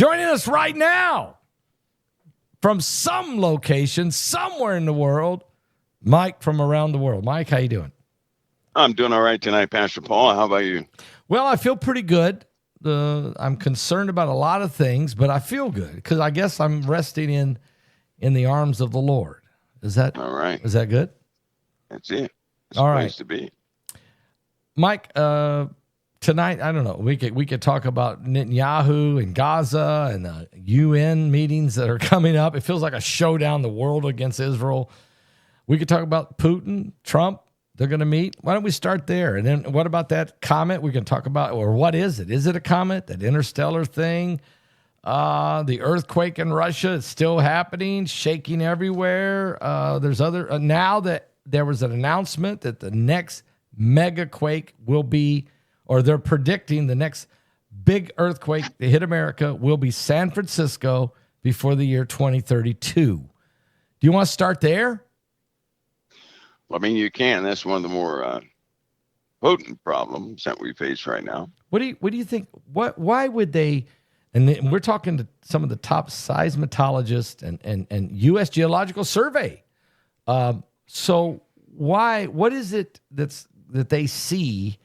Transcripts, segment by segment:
Joining us right now from some location, somewhere in the world, Mike from around the world. Mike, how you doing? I'm doing all right tonight, Pastor Paul. How about you? Well, I feel pretty good. I'm concerned about a lot of things, but I feel good because I guess I'm resting in the arms of the Lord. Is that all right? Is that good? That's it. It's all a right place to be. Mike, tonight, I don't know. We could talk about Netanyahu and Gaza and the UN meetings that are coming up. It feels like a showdown, the world against Israel. We could talk about Putin, Trump. They're going to meet. Why don't we start there? And then what about that comet we can talk about? Or what is it? Is it a comet, that interstellar thing? The earthquake in Russia is still happening, shaking everywhere. There's other now that there was an announcement that the next mega quake will be, or they're predicting the next big earthquake to hit America will be San Francisco before the year 2032. Do you want to start there? Well, I mean, you can. That's one of the more potent problems that we face right now. What do you think? Why would they? And we're talking to some of the top seismologists and U.S. Geological Survey. So why? What is it that they see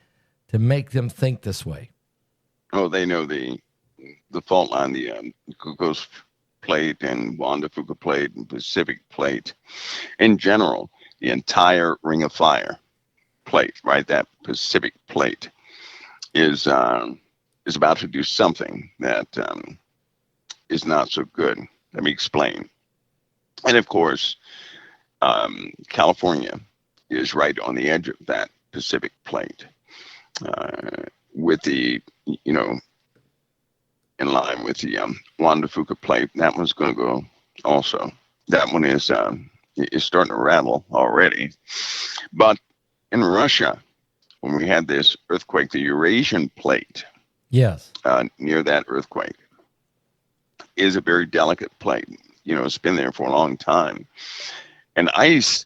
to make them think this way? Oh, they know the fault line, the Cocos Plate and Juan de Fuca Plate and Pacific Plate. In general, the entire Ring of Fire plate, right? That Pacific Plate is about to do something that is not so good. Let me explain. And of course, California is right on the edge of that Pacific Plate, with the, in line with the Juan de Fuca Plate. That one's going to go also. That one is starting to rattle already. But in Russia, when we had this earthquake, the Eurasian Plate, yes, near that earthquake, is a very delicate plate. It's been there for a long time. And ice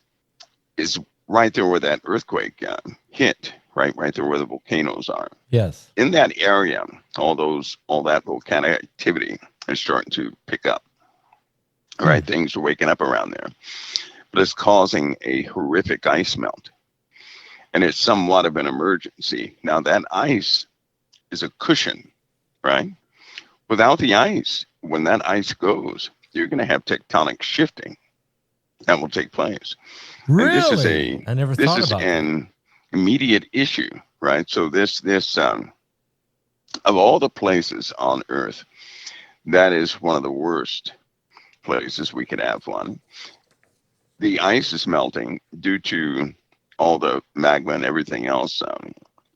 is right there where that earthquake hit, right there where the volcanoes are. Yes. In that area, all that volcanic activity is starting to pick up. Right, things are waking up around there. But it's causing a horrific ice melt. And it's somewhat of an emergency. Now, that ice is a cushion, right? Without the ice, when that ice goes, you're going to have tectonic shifting that will take place. Really? And I never thought about an immediate issue, right? So this of all the places on Earth, that is one of the worst places we could have one. The ice is melting due to all the magma and everything else,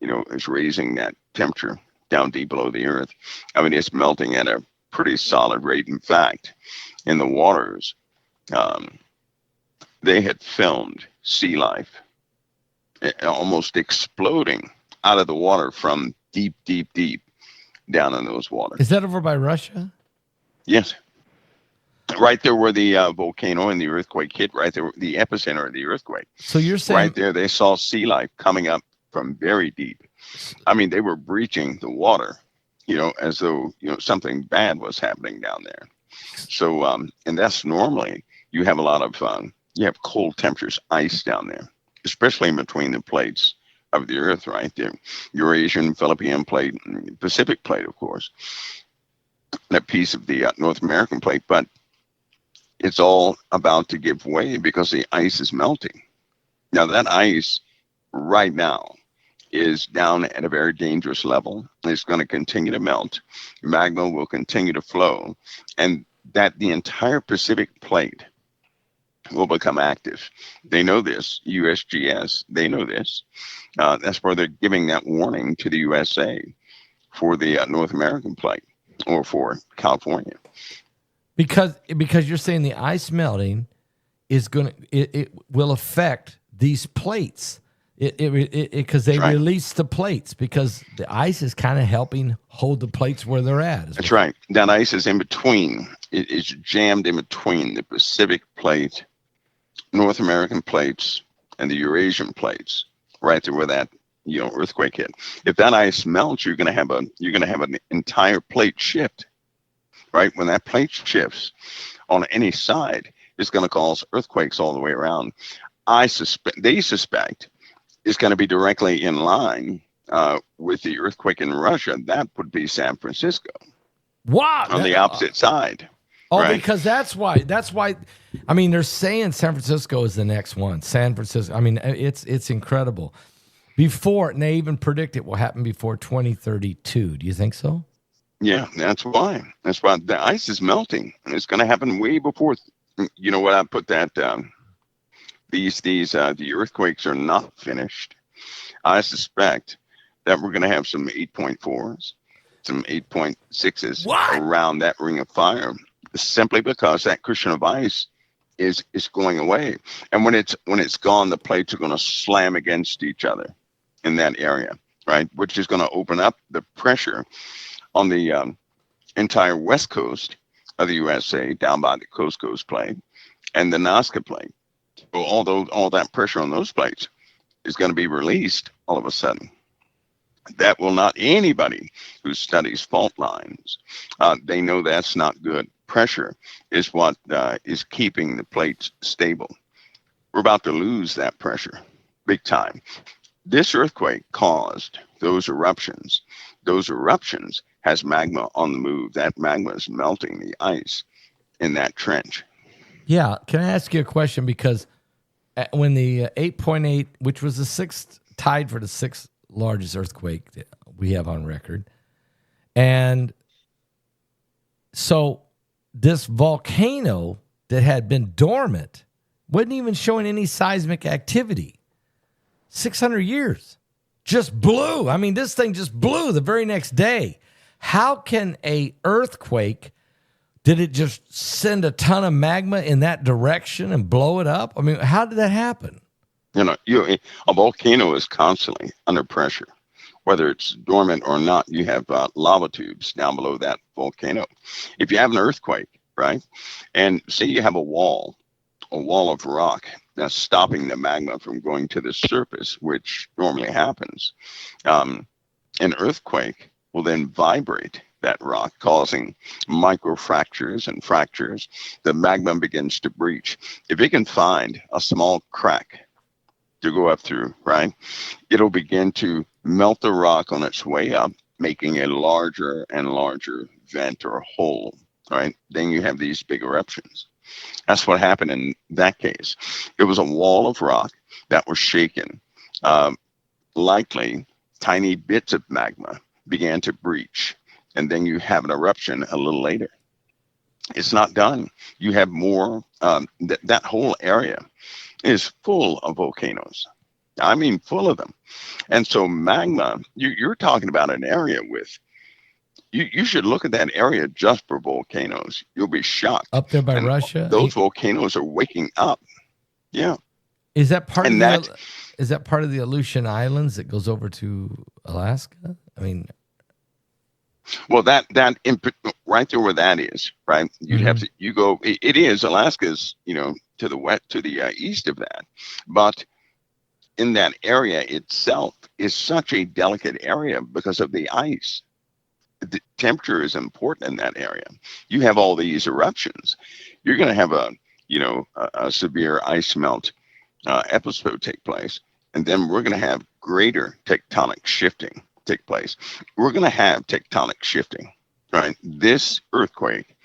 is raising that temperature down deep below the earth. I mean, it's melting at a pretty solid rate. In fact, in the waters, they had filmed sea life almost exploding out of the water from deep, deep, deep down in those waters. Is that over by Russia? Yes. Right there where the volcano and the earthquake hit, right there, the epicenter of the earthquake. So you're saying right there, they saw sea life coming up from very deep. I mean, they were breaching the water, as though, something bad was happening down there. So, and that's normally, you have a lot of, you have cold temperatures, ice down there, especially in between the plates of the earth, right there. Eurasian, Philippine plate, Pacific plate, of course. That piece of the North American plate, but it's all about to give way because the ice is melting. Now, that ice right now is down at a very dangerous level. It's going to continue to melt. Magma will continue to flow, and that the entire Pacific plate will become active. They know this. USGS, they know this. That's why they're giving that warning to the USA for the North American plate or for California. Because you're saying the ice melting is it will affect these plates. Because they release the plates because the ice is kind of helping hold the plates where they're at. That's right. That ice is in between. It is jammed in between the Pacific plate, North American plates, and the Eurasian plates, right there where that earthquake hit. If that ice melts, you're going to have an entire plate shift. right? When that plate shifts on any side, it's going to cause earthquakes all the way around. They suspect it's going to be directly in line with the earthquake in Russia. That would be San Francisco. Wow. On the opposite side. Oh, right? Because that's why. I mean, they're saying San Francisco is the next one. San Francisco. I mean, it's incredible. And they even predict it will happen before 2032. Do you think so? Yeah, that's why. That's why the ice is melting, and it's going to happen way before. You know what? I put that. The earthquakes are not finished. I suspect that we're going to have some 8.4s, some 8.6s around that ring of fire, simply because that cushion of ice is going away. And when it's gone, the plates are going to slam against each other in that area, right? Which is going to open up the pressure on the entire west coast of the USA, down by the Coast Plate and the Nazca Plate. So all that pressure on those plates is going to be released all of a sudden. That will not, anybody who studies fault lines, they know that's not good. Pressure is what is keeping the plates stable. We're about to lose that pressure big time. This earthquake caused those eruptions. Those eruptions has magma on the move. That magma is melting the ice in that trench. Yeah. Can I ask you a question? Because when the 8.8, which was the sixth, tied for the sixth largest earthquake that we have on record. And so this volcano that had been dormant wasn't even showing any seismic activity. 600 years. Just blew. I mean, this thing just blew the very next day. How can a earthquake, did it just send a ton of magma in that direction and blow it up? I mean, how did that happen? A volcano is constantly under pressure. Whether it's dormant or not, you have lava tubes down below that volcano. If you have an earthquake, right, and say you have a wall of rock that's stopping the magma from going to the surface, which normally happens, an earthquake will then vibrate that rock, causing microfractures and fractures. The magma begins to breach. If it can find a small crack to go up through, right, it'll begin to melt the rock on its way up, making a larger and larger vent or hole, right? Then you have these big eruptions. That's what happened in that case. It was a wall of rock that was shaken. Likely, tiny bits of magma began to breach, and then you have an eruption a little later. It's not done. You have more. That whole area is full of volcanoes. I mean, full of them. And so magma, you're talking about an area with, you should look at that area just for volcanoes. You'll be shocked. Up there by Russia? Those volcanoes are waking up. Yeah. Is that part of the Aleutian Islands that goes over to Alaska? I mean, well, that right there where that is, right? You'd have to, it is, Alaska's, to the west, to the east of that. But in that area itself is such a delicate area because of the ice. The temperature is important in that area. You have all these eruptions. You're going to have a severe ice melt episode take place. And then we're going to have greater tectonic shifting take place. We're going to have tectonic shifting, right? This earthquake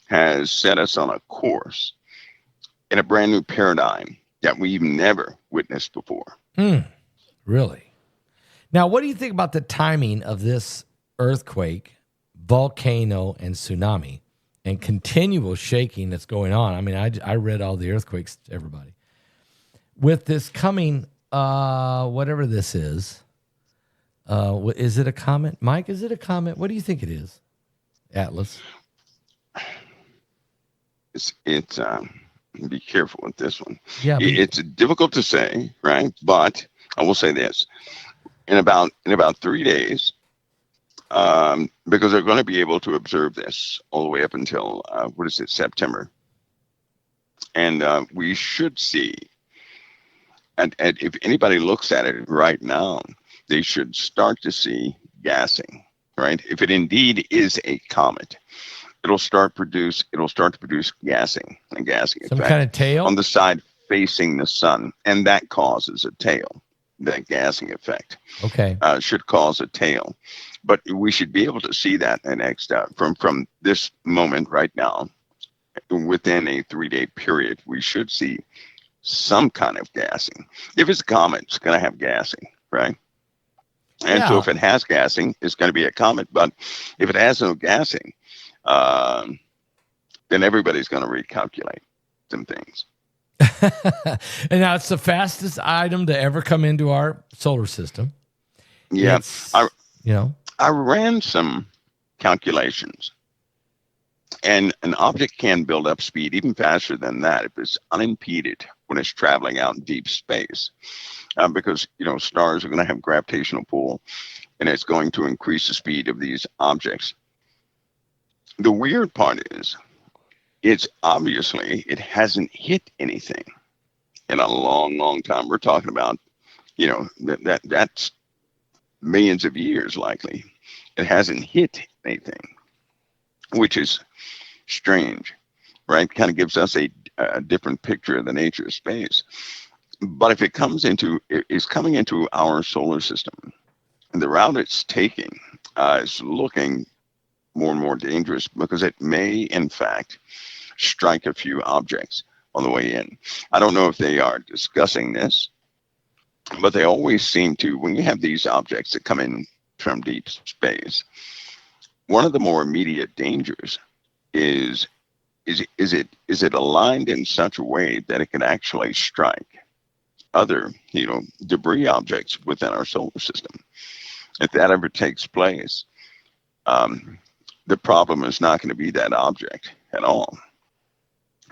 has set us on a course in a brand new paradigm that we've never witnessed before. Really? Now, what do you think about the timing of this earthquake, volcano, and tsunami, and continual shaking that's going on? I mean, I read all the earthquakes to everybody. With this coming, whatever this is it a comet? Mike, is it a comet? What do you think it is? Atlas? It's be careful with this one. Yeah, it's difficult to say, right? But I will say this: in about 3 days, because they're going to be able to observe this all the way up until September, and we should see. And if anybody looks at it right now, they should start to see gassing, right? If it indeed is a comet. it'll start to produce a gassing Some effect kind of tail? on the side facing the sun, and that causes a tail. That gassing effect Okay. should cause a tail, but we should be able to see that the next from this moment right now, within a 3-day period, we should see some kind of gassing. If it's a comet, it's going to have gassing, right? And so Yeah. if it has gassing, it's going to be a comet. But if it has no gassing, then everybody's going to recalculate some things. And now it's the fastest item to ever come into our solar system. Yeah, I ran some calculations, and an object can build up speed even faster than that if it's unimpeded when it's traveling out in deep space, because stars are going to have gravitational pull, and it's going to increase the speed of these objects. The weird part is, it hasn't hit anything in a long, long time. We're talking about, that's millions of years likely. It hasn't hit anything, which is strange, right? Kind of gives us a different picture of the nature of space. But if it's coming into our solar system, and the route it's taking is looking more and more dangerous, because it may, in fact, strike a few objects on the way in. I don't know if they are discussing this, but they always seem to, when you have these objects that come in from deep space, one of the more immediate dangers is it aligned in such a way that it can actually strike other, debris objects within our solar system. If that ever takes place, the problem is not going to be that object at all.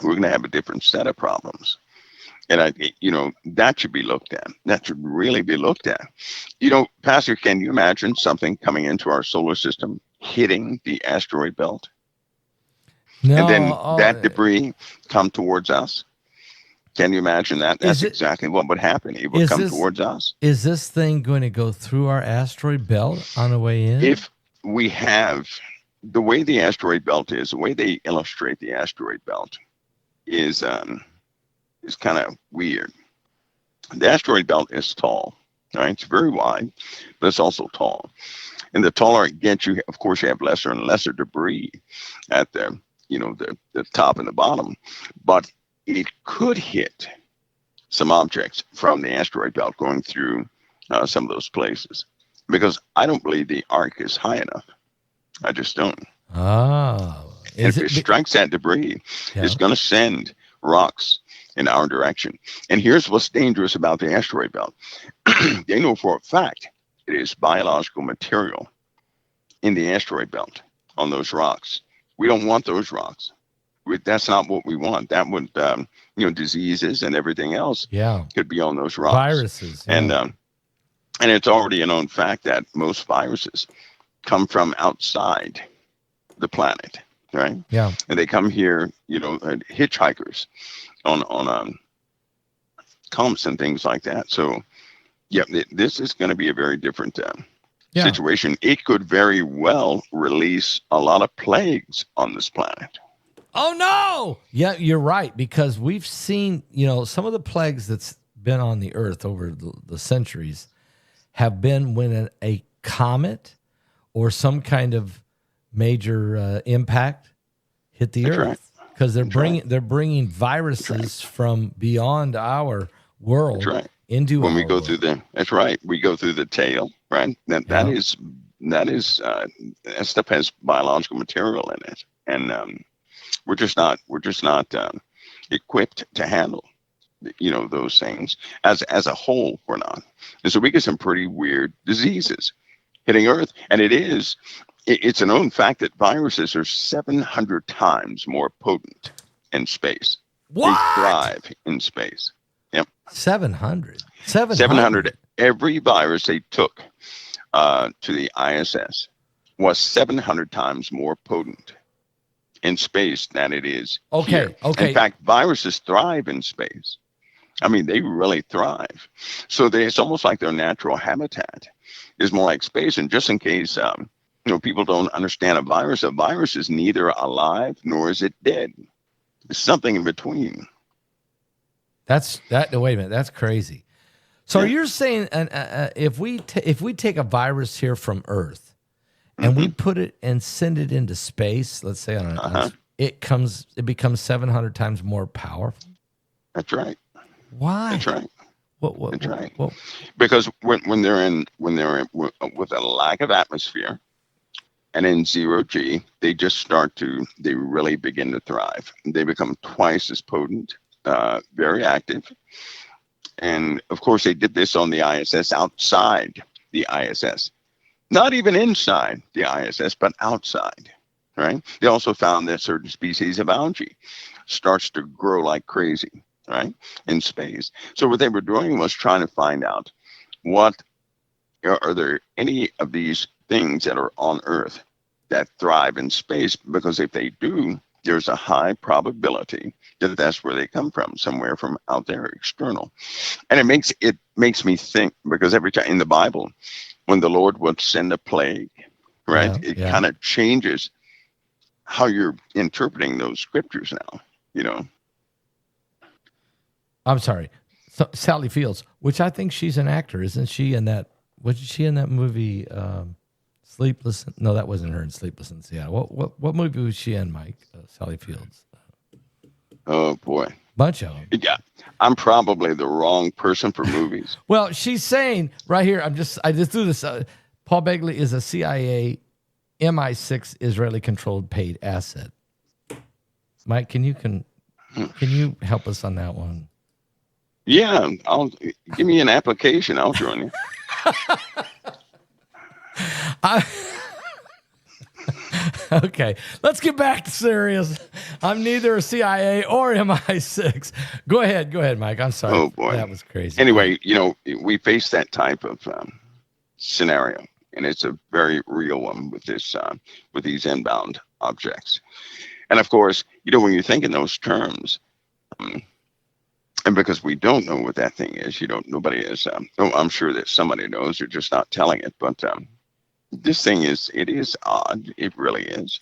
We're going to have a different set of problems. And that should be looked at. That should really be looked at. Pastor, can you imagine something coming into our solar system, hitting the asteroid belt? No, and then that debris come towards us? Can you imagine that? That's exactly what would happen. It would come towards us. Is this thing going to go through our asteroid belt on the way in? If we have the way the asteroid belt is, the way they illustrate the asteroid belt is kind of weird. The asteroid belt is tall, right? It's very wide, but it's also tall. And the taller it gets, you have lesser and lesser debris at the top and the bottom. But it could hit some objects from the asteroid belt going through some of those places, because I don't believe the arc is high enough. I just don't. Oh. If it strikes that debris, it's going to send rocks in our direction. And here's what's dangerous about the asteroid belt. They know for a fact it is biological material in the asteroid belt on those rocks. We don't want those rocks. That's not what we want. That would, diseases and everything else could be on those rocks. Viruses. Yeah. And it's already a known fact that most viruses come from outside the planet, right? Yeah. And they come here, hitchhikers on comets and things like that. So, this is going to be a very different situation. It could very well release a lot of plagues on this planet. Oh, no. Yeah, you're right, because we've seen, some of the plagues that's been on the earth over the centuries have been when a comet or some kind of major impact hit the earth, because they're bringing viruses from beyond our world into when we go world. through we go through the tail, right? That stuff has biological material in it, and we're just not equipped to handle those things as a whole. We're not, and so we get some pretty weird diseases hitting Earth, and it's a known fact that viruses are 700 times more potent in space. What? They thrive in space. Yep. 700. Every virus they took to the ISS was 700 times more potent in space than it is here. In fact, viruses thrive in space. I mean, they really thrive. So it's almost like their natural habitat is more like space. And just in case, People don't understand a virus. A virus is neither alive nor is it dead. It's something in between. Wait a minute. That's crazy. So Yeah. you're saying if we take a virus here from Earth and we put it and send it into space, let's say it becomes 700 times more powerful. That's right. Why? That's right. That's right. What? Because when they're in with a lack of atmosphere and in 0G, they really begin to thrive. They become twice as potent, very active. And of course, they did this on the ISS, outside the ISS, not even inside the ISS, but outside, right? They also found that certain species of algae starts to grow like crazy, right, in space. So what they were doing was trying to find out are there any of these things that are on Earth that thrive in space? Because if they do, there's a high probability that that's where they come from, somewhere from out there, external. And it makes me think, because every time in the Bible, when the Lord would send a plague, right, it kind of changes how you're interpreting those scriptures now. I'm sorry, Sally Fields, which I think she's an actor, isn't she? In that, was she in that movie? Sleepless? No, that wasn't her in Sleepless in Seattle. What movie was she in, Mike? Sally Fields. Oh boy, bunch of them. Yeah, I'm probably the wrong person for movies. Well, she's saying right here. I just threw this. Paul Begley is a CIA MI6 Israeli controlled paid asset. Mike, can you help us on that one? Yeah, give me an application. I'll join you. Okay, let's get back to serious. I'm neither a CIA or MI6. Go ahead, Mike. I'm sorry. Oh boy, that was crazy. Anyway, we face that type of scenario, and it's a very real one with these inbound objects. And of course, when you think in those terms, and because we don't know what that thing is, nobody is. I'm sure that somebody knows. They're just not telling it, but. This thing is odd. It really is.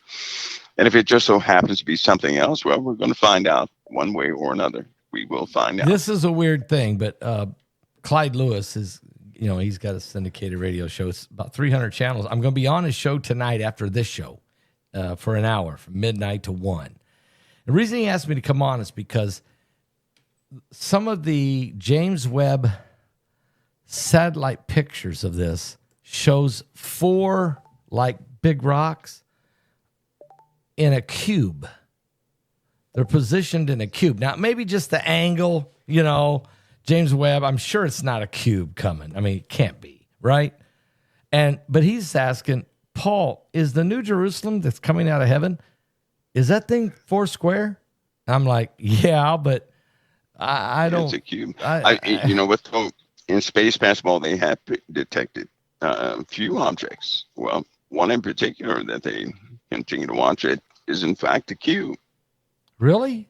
And if it just so happens to be something else, well, we're going to find out one way or another. We will find out. This is a weird thing, but Clyde Lewis is, he's got a syndicated radio show. It's about 300 channels. I'm going to be on his show tonight after this show for an hour from midnight to 1. The reason he asked me to come on is because some of the James Webb satellite pictures of this shows 4 like big rocks in a cube. They're positioned in a cube. Now, maybe just the angle, James Webb, I'm sure it's not a cube coming. I mean, it can't be, right? But he's asking, Paul, is the New Jerusalem that's coming out of heaven, is that thing 4 square? I'm like, yeah, but I don't. It's a cube. In space basketball, they have detected few objects. Well, one in particular that they continue to watch it is in fact a cube. Really?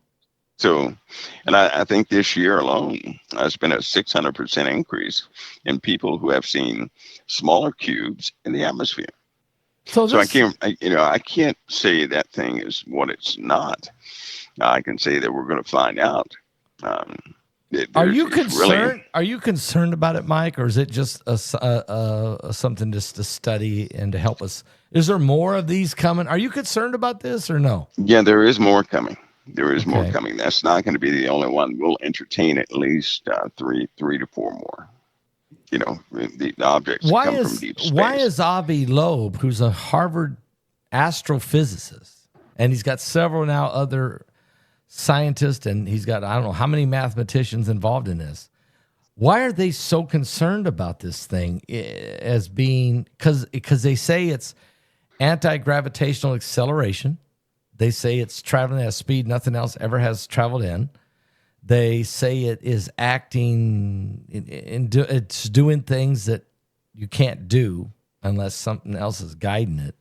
So, and I think this year alone has been a 600% increase in people who have seen smaller cubes in the atmosphere. So I can't say that thing is what it's not. I can say that we're going to find out. Are you concerned? Are you concerned about it, Mike, or is it just something just to study and to help us? Is there more of these coming? Are you concerned about this or no? Yeah, there is more coming. There is more coming. That's not going to be the only one. We'll entertain at least three to four more. The objects come from deep space. Why is Avi Loeb, who's a Harvard astrophysicist, and he's got several now other scientists, and he's got, I don't know how many mathematicians involved in this. Why are they so concerned about this thing as being, because they say it's anti-gravitational acceleration. They say it's traveling at a speed nothing else ever has traveled in. They say it is acting, it's doing things that you can't do unless something else is guiding it.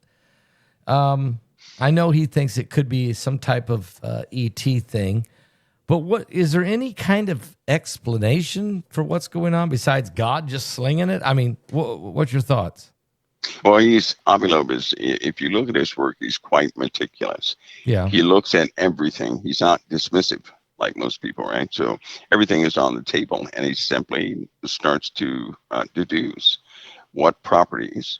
I know he thinks it could be some type of ET thing, but what is there any kind of explanation for what's going on besides God just slinging it? I mean, what's your thoughts? Well, Avilov is, if you look at his work, he's quite meticulous. Yeah. He looks at everything. He's not dismissive like most people, right? So everything is on the table, and he simply starts to deduce what properties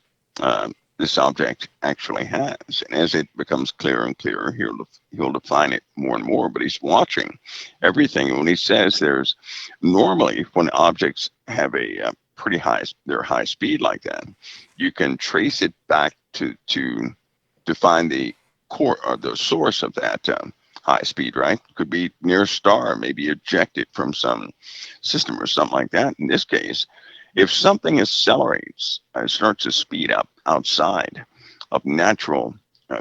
this object actually has. And as it becomes clearer and clearer, he'll define it more and more. But he's watching everything. And when he says there's normally when objects have a pretty high speed like that, you can trace it back to find the core or the source of that high speed, right? Could be near a star, maybe ejected from some system or something like that. In this case, if something accelerates, starts to speed up outside of natural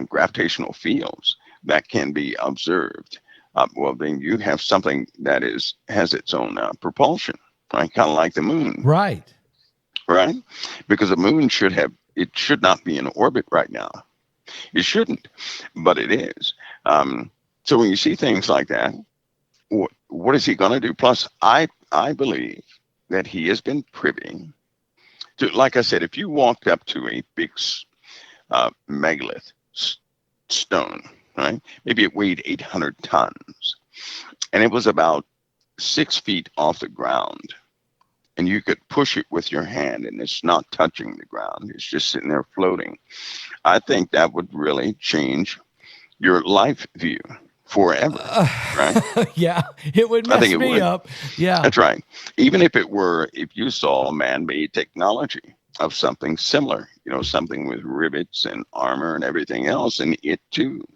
gravitational fields that can be observed, well, then you have something that has its own propulsion, right? Kind of like the moon, Right. right? Because the moon should not be in orbit right now. It shouldn't, but it is. So when you see things like that, what is he going to do? Plus, I believe that he has been privy to, like I said, if you walked up to a big megalith stone, right? Maybe it weighed 800 tons, and it was about 6 feet off the ground, and you could push it with your hand, and it's not touching the ground. It's just sitting there floating. I think that would really change your life view forever, right? Yeah, it would mess me up. Yeah. That's right. Even if you saw man-made technology of something similar, something with rivets and armor and everything else, and it too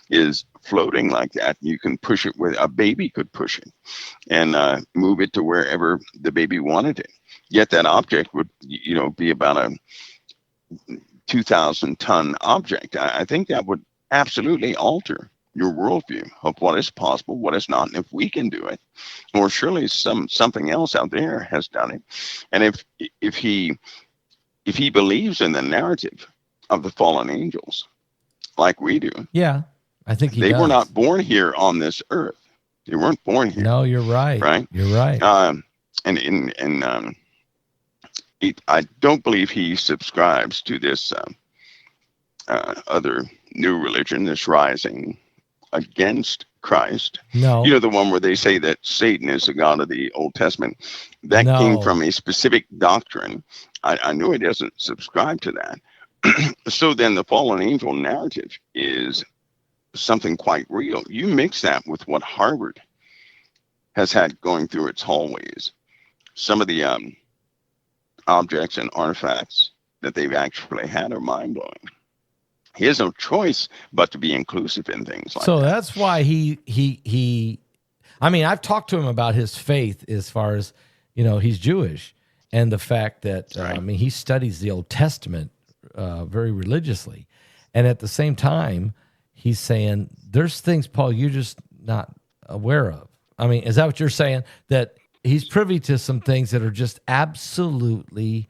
is floating like that. You can push it a baby could push it and move it to wherever the baby wanted it. Yet that object would, be about a 2,000-ton object. I think that would absolutely alter your worldview of what is possible, what is not, and if we can do it, or surely something else out there has done it. And if he believes in the narrative of the fallen angels, like we do, yeah, I think they were not born here on this earth. They weren't born here. No, you're right. Right, you're right. I don't believe he subscribes to this other new religion that's rising against Christ. No. The one where they say that Satan is the God of the Old Testament. That came from a specific doctrine. I know he doesn't subscribe to that. So then the fallen angel narrative is something quite real. You mix that with what Harvard has had going through its hallways. Some of the objects and artifacts that they've actually had are mind-blowing. He has no choice but to be inclusive in things like that. So that's why I've talked to him about his faith as far as, he's Jewish, and the fact that, he studies the Old Testament very religiously. And at the same time, he's saying there's things, Paul, you're just not aware of. Is that what you're saying? That he's privy to some things that are just absolutely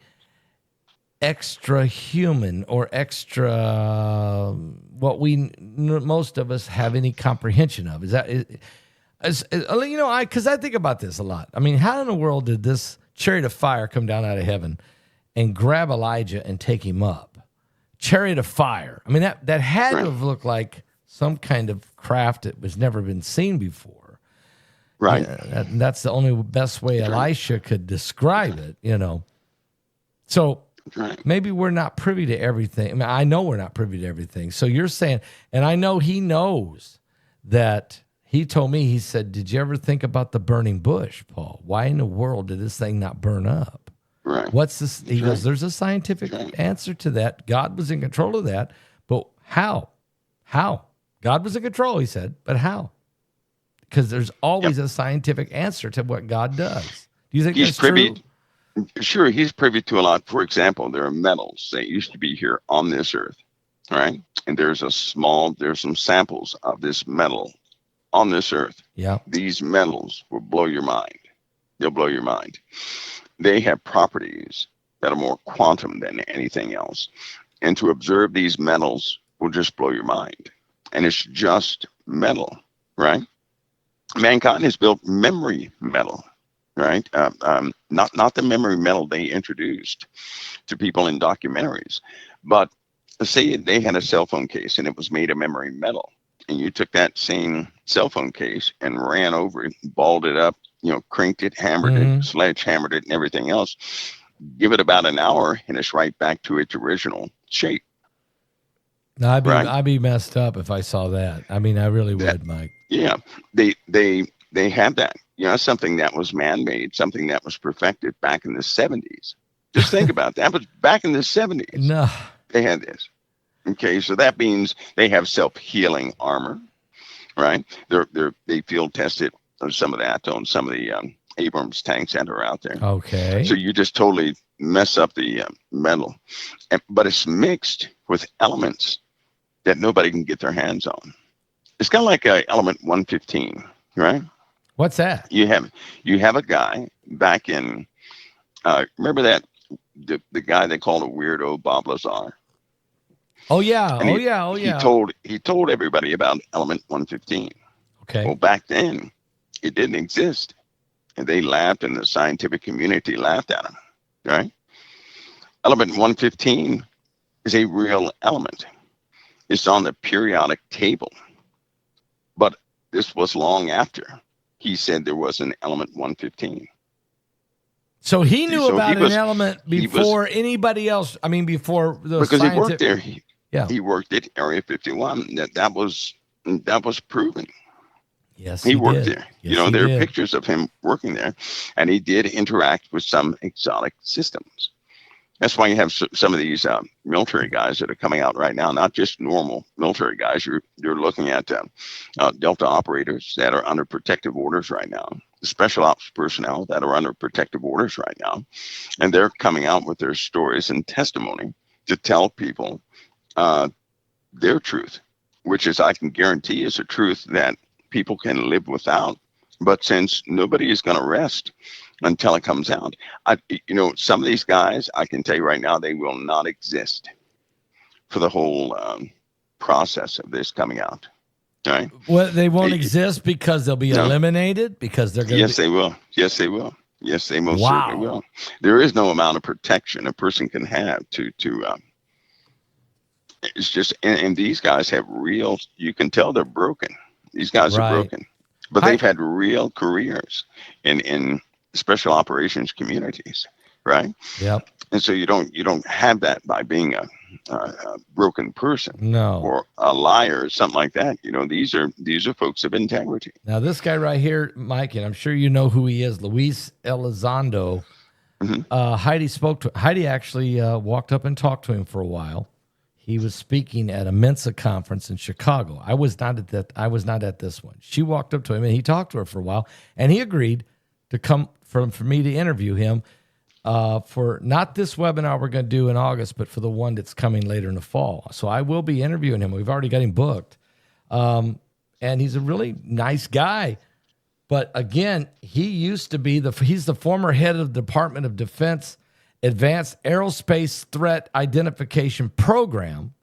extra human or extra what most of us have any comprehension of. Is that because I think about this a lot. How in the world did this chariot of fire come down out of heaven and grab Elijah and take him up? Chariot of fire. That had to have looked like some kind of craft that was never been seen before. Right. That's the only best way Elisha could describe it, So maybe we're not privy to everything. I know we're not privy to everything. So you're saying, and I know he knows that. He told me, he said, did you ever think about the burning bush, Paul? Why in the world did this thing not burn up? Right. What's this? He goes, there's a scientific answer to that. God was in control of that. But how? How? God was in control, he said, but how? Because there's always a scientific answer to what God does. Do you think that's true? Sure, he's privy to a lot. For example, there are metals that used to be here on this earth, right? And there's some samples of this metal on this earth. Yeah. These metals will blow your mind. They'll blow your mind. They have properties that are more quantum than anything else. And to observe these metals will just blow your mind. And it's just metal, right? Mankind has built memory metal. right? Not the memory metal they introduced to people in documentaries, but say they had a cell phone case and it was made of memory metal, and you took that same cell phone case and ran over it, balled it up, cranked it, hammered it, sledgehammered it, and everything else. Give it about an hour, and it's right back to its original shape. No, right? I'd be messed up if I saw that. I mean, I really would, Mike. Yeah, they have that. Something that was man-made, something that was perfected back in the 70s. Just think about that. That was back in the 70s. No. They had this. Okay, so that means they have self-healing armor, right? They field tested some of that on some of the Abrams tanks that are out there. Okay. So you just totally mess up the metal, but it's mixed with elements that nobody can get their hands on. It's kind of like element 115, right? What's that? You have a guy back in remember that the guy they called a weirdo, Bob Lazar. Oh yeah, and He told everybody about element 115. Okay. Well, back then it didn't exist, and they laughed, and the scientific community laughed at him. Right? Element 115 is a real element. It's on the periodic table, but this was long after he said there was an element 115. So he knew about an element before anybody else. I mean, before the because he worked there. He worked at Area 51. That was proven. Yes, he worked did. there. Yes, there are pictures of him working there, and he did interact with some exotic systems. That's why you have some of these military guys that are coming out right now, not just normal military guys. You're looking at Delta operators that are under protective orders right now, special ops personnel that are under protective orders right now, and they're coming out with their stories and testimony to tell people their truth, which is, I can guarantee, is a truth that people can live without. But since nobody is going to rest until it comes out, some of these guys, I can tell you right now, they will not exist for the whole process of this coming out. Right? Well, they won't exist because they'll be eliminated because they're going to. Yes, they will. Yes, they will. Yes, they most certainly will. There is no amount of protection a person can have to. It's just, and these guys have real. You can tell they're broken. These guys are broken, but they've had real careers in special operations communities, right? Yep. And so you don't have that by being a broken person, or a liar, or something like that. These are folks of integrity. Now this guy right here, Mike, and I'm sure you know who he is, Luis Elizondo. Mm-hmm. Heidi actually walked up and talked to him for a while. He was speaking at a Mensa conference in Chicago. I was not at this one. She walked up to him and he talked to her for a while, and he agreed to come for me to interview him for not this webinar we're going to do in August, but for the one that's coming later in the fall. So I will be interviewing him. We've already got him booked. And he's a really nice guy. But again, he used to be he's the former head of the Department of Defense Advanced Aerospace Threat Identification Program.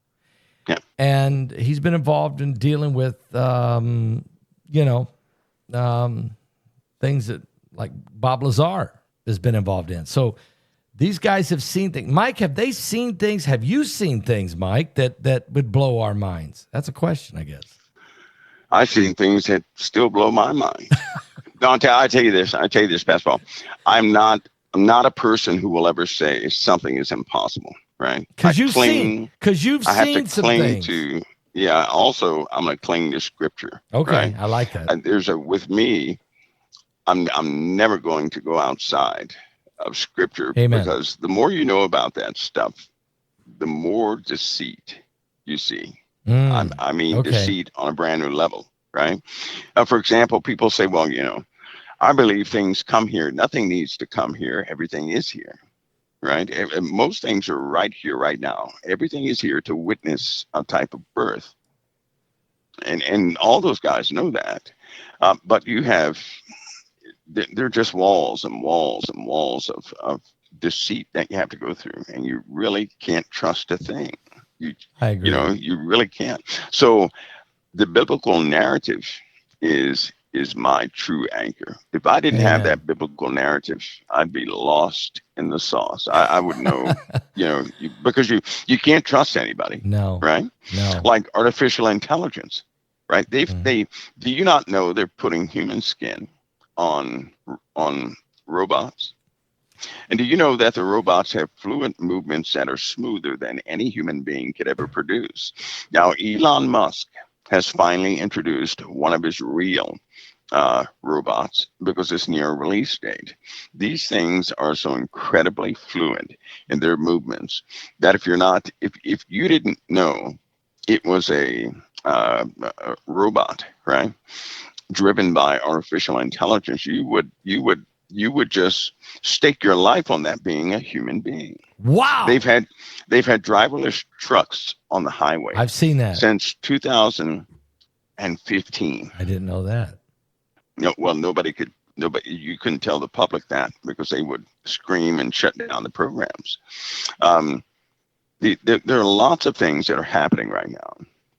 Yeah. And he's been involved in dealing with, things that like Bob Lazar has been involved in. So these guys have seen things. Mike, have they seen things? Have you seen things, Mike, that would blow our minds? That's a question, I guess. I've seen things that still blow my mind. No, I tell you this, Pascal. I'm not a person who will ever say something is impossible, right? Because you've seen some things. Also, I'm going to cling to scripture. Okay, right? I like that. And with me, I'm never going to go outside of scripture. Amen. Because the more you know about that stuff, the more deceit you see. Deceit on a brand new level, right? For example, people say, well, I believe things come here. Nothing needs to come here. Everything is here, right? Most things are right here, right now. Everything is here to witness a type of birth. And all those guys know that. But you have, they're just walls and walls and walls of deceit that you have to go through. And you really can't trust a thing. I agree. You really can't. So the biblical narrative is is my true anchor. If I didn't have Amen. that biblical narrative, I'd be lost in the sauce. I would know, because you can't trust anybody, No, right? no. Like artificial intelligence, right? Mm. They do you not know they're putting human skin on robots? And do you know that the robots have fluent movements that are smoother than any human being could ever produce? Now, Elon Musk has finally introduced one of his real robots because it's near release date. These things are so incredibly fluent in their movements that if you didn't know it was a robot, right, driven by artificial intelligence, you would just stake your life on that being a human being. They've Wow. had they've had driverless trucks on the highway I've seen that. since 2015. I didn't know that. No, well, nobody, you couldn't tell the public that because they would scream and shut down the programs. Um, there are lots of things that are happening right now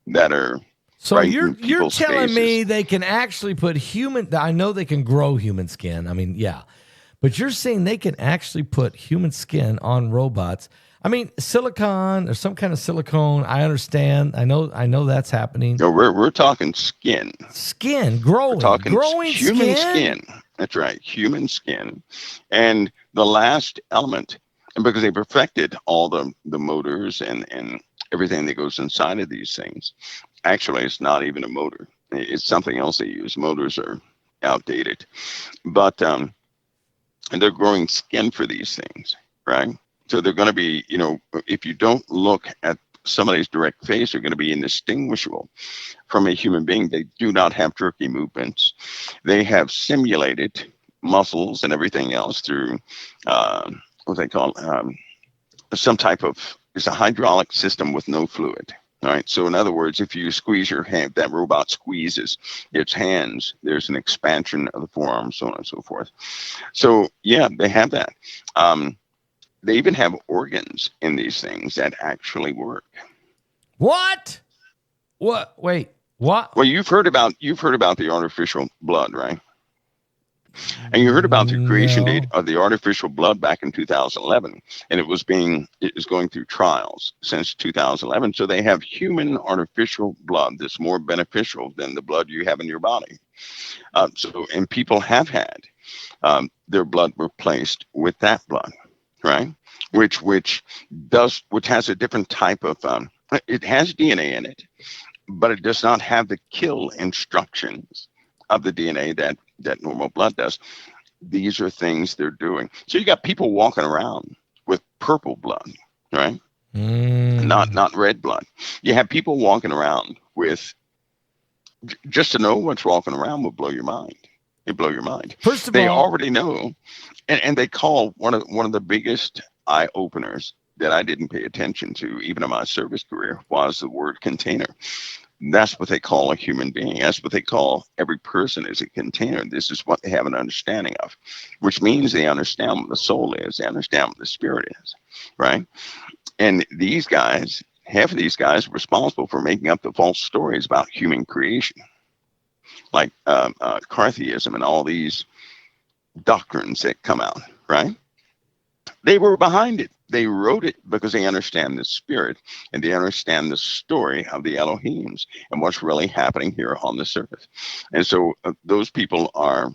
that are So right you're in people's telling faces. me they can actually put human, I know they can grow human skin. I mean, yeah. But you're saying they can actually put human skin on robots. I mean, silicon or some kind of silicone, I understand. I know that's happening. No, we're talking skin. Skin We're growing. talking Growing human skin? skin. That's right, human skin. And the last element, and because they perfected all the motors and everything that goes inside of these things, actually, it's not even a motor. It's something else they use. Motors are outdated, but and they're growing skin for these things, right? So they're going to be, if you don't look at somebody's direct face, they're going to be indistinguishable from a human being. They do not have jerky movements. They have simulated muscles and everything else through what they call some type of, it's a hydraulic system with no fluid. All right. So in other words, if you squeeze your hand, that robot squeezes its hands, there's an expansion of the forearm, so on and so forth. So yeah, they have that. They even have organs in these things that actually work. What? What? Wait. What? Well, you've heard about the artificial blood, right? And you heard about the creation date No. of the artificial blood back in 2011, and it was going through trials since 2011. So they have human artificial blood that's more beneficial than the blood you have in your body. And people have had their blood replaced with that blood, right? Which has a different type of it has DNA in it, but it does not have the kill instructions of the DNA that normal blood does. These are things they're doing. So you got people walking around with purple blood, right? Not red blood. You have people walking around with, just to know what's walking around will blow your mind. It blow your mind. First of They all, already know, and they call one of the biggest eye openers that I didn't pay attention to, even in my service career, was the word container. That's what they call a human being. That's what they call every person is a container. This is what they have an understanding of, which means they understand what the soul is. They understand what the spirit is, right? And these guys, half of these guys are responsible for making up the false stories about human creation, like Carthyism and all these doctrines that come out, right? They were behind it. They wrote it because they understand the spirit and they understand the story of the Elohims and what's really happening here on the surface. And so those people are,